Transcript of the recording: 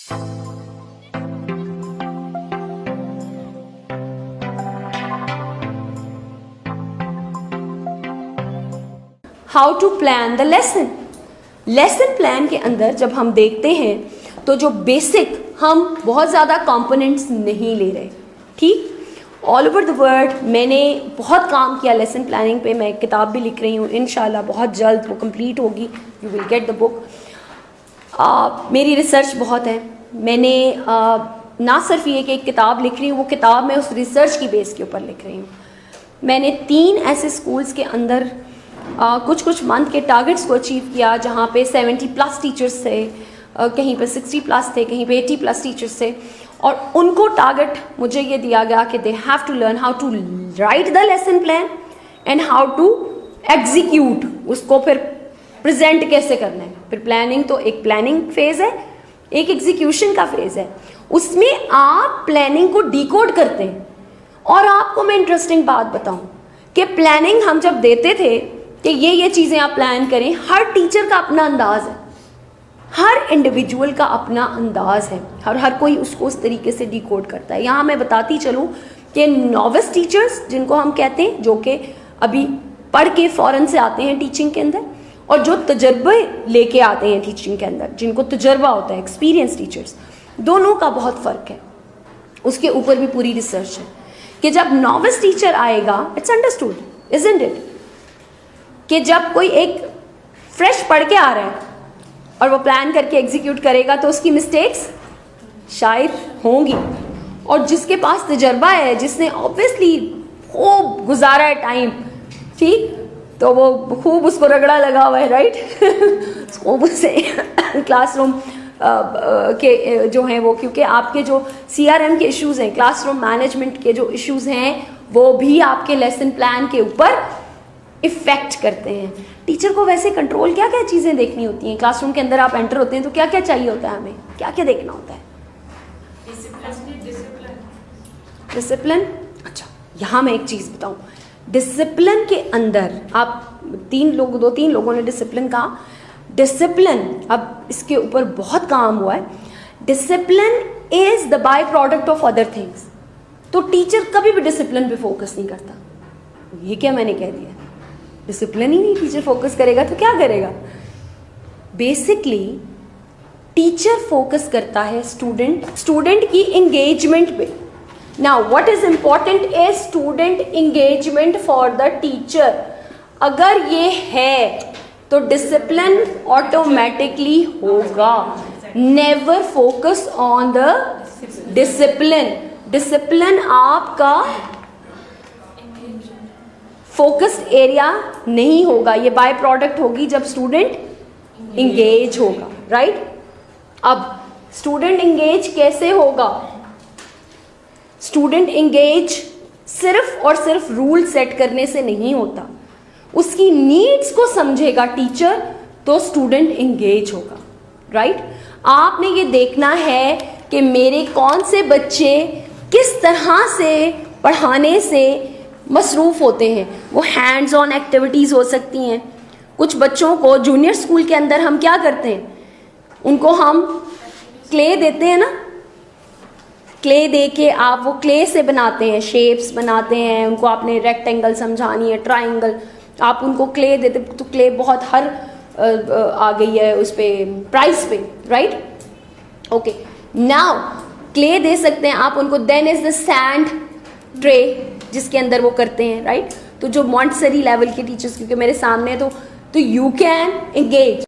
How to plan the lesson. Lesson plan के अंदर जब हम देखते हैं तो जो बेसिक, हम बहुत ज़्यादा कंपोनेंट्स नहीं ले रहे, ठीक। ऑल ओवर द वर्ल्ड मैंने बहुत काम किया लेसन प्लानिंग पे, मैं एक किताब भी लिख रही हूँ, इंशाल्लाह बहुत जल्द वो कंप्लीट होगी, you will get the book. मेरी रिसर्च बहुत है, मैंने ना सिर्फ ये कि एक किताब लिख रही हूँ, वो किताब मैं उस रिसर्च की बेस के ऊपर लिख रही हूँ। मैंने 3 ऐसे स्कूल्स के अंदर कुछ मंथ के टारगेट्स को अचीव किया जहाँ पे 70+ टीचर्स थे, कहीं पे 60+ थे, कहीं पे 80+ टीचर्स थे, और उनको टारगेट मुझे ये दिया गया कि they have to learn how to write the lesson plan and how to execute, उसको फिर प्रेजेंट कैसे करना है। फिर प्लानिंग तो एक प्लानिंग फेज है, एक एग्जीक्यूशन का फेज है, उसमें आप प्लानिंग को डिकोड करते हैं। और आपको मैं इंटरेस्टिंग बात बताऊं कि प्लानिंग हम जब देते थे कि ये चीज़ें आप प्लान करें, हर टीचर का अपना अंदाज है, हर इंडिविजुअल का अपना अंदाज है, हर कोई उसको उस तरीके से डिकोड करता है। यहाँ मैं बताती चलूँ कि नॉविस टीचर्स जिनको हम कहते हैं, जो कि अभी पढ़ के फ़ौरन से आते हैं टीचिंग के अंदर, और जो तजर्बे लेके आते हैं टीचिंग के अंदर, जिनको तजर्बा होता है, एक्सपीरियंस टीचर्स, दोनों का बहुत फ़र्क है। उसके ऊपर भी पूरी रिसर्च है कि जब नॉविस टीचर आएगा, इट्स अंडरस्टूड इजंट इट, कि जब कोई एक फ्रेश पढ़ के आ रहा है और वो प्लान करके एग्जीक्यूट करेगा तो उसकी मिस्टेक्स शायद होंगी, और जिसके पास तजर्बा है, जिसने ऑब्वियसली खूब गुजारा है टाइम, ठीक, तो वो खूब उसको रगड़ा लगा हुआ है, राइट खूब उसे क्लासरूम के जो हैं वो, क्योंकि आपके जो CRM के इश्यूज़ हैं, क्लासरूम मैनेजमेंट के जो इश्यूज़ हैं, वो भी आपके लेसन प्लान के ऊपर इफ़ेक्ट करते हैं। टीचर को वैसे कंट्रोल क्या क्या चीज़ें देखनी होती हैं, क्लासरूम के अंदर आप एंटर होते हैं तो क्या क्या चाहिए होता है, हमें क्या क्या देखना होता है? डिसिप्लिन। अच्छा, यहाँ मैं एक चीज़ बताऊँ, डिसिप्लिन के अंदर आप 2-3 लोगों ने डिसिप्लिन कहा। डिसिप्लिन, अब इसके ऊपर बहुत काम हुआ है। Discipline is the by product of other things. तो टीचर कभी भी डिसिप्लिन पे फोकस नहीं करता। ये क्या मैंने कह दिया? डिसिप्लिन ही नहीं टीचर फोकस करेगा तो क्या करेगा? बेसिकली टीचर फोकस करता है स्टूडेंट की एंगेजमेंट पे। Now what is important is student engagement for the teacher. अगर ये है तो डिसिप्लिन ऑटोमेटिकली होगा। Never focus on the discipline. Discipline आपका फोकस्ड एरिया नहीं होगा, ये बाय प्रोडक्ट होगी जब स्टूडेंट इंगेज होगा, राइट। अब स्टूडेंट इंगेज कैसे होगा? स्टूडेंट इंगेज सिर्फ और सिर्फ रूल सेट करने से नहीं होता, उसकी नीड्स को समझेगा टीचर तो स्टूडेंट इंगेज होगा, राइट। आपने ये देखना है कि मेरे कौन से बच्चे किस तरह से पढ़ाने से मसरूफ़ होते हैं। वो हैंड्स ऑन एक्टिविटीज़ हो सकती हैं। कुछ बच्चों को जूनियर स्कूल के अंदर हम क्या करते हैं, उनको हम क्ले देते हैं ना, क्ले दे के आप वो क्ले से बनाते हैं, शेप्स बनाते हैं, उनको आपने रेक्टेंगल समझानी है, ट्राइंगल, आप उनको क्ले देते, तो क्ले बहुत हर आ गई है उस पर प्राइस पे, राइट। ओके, नाउ क्ले दे सकते हैं आप उनको। Then is the sand tray जिसके अंदर वो करते हैं, राइट। तो जो मॉन्टेसरी लेवल के टीचर्स क्योंकि मेरे सामने तो यू कैन एंगेज।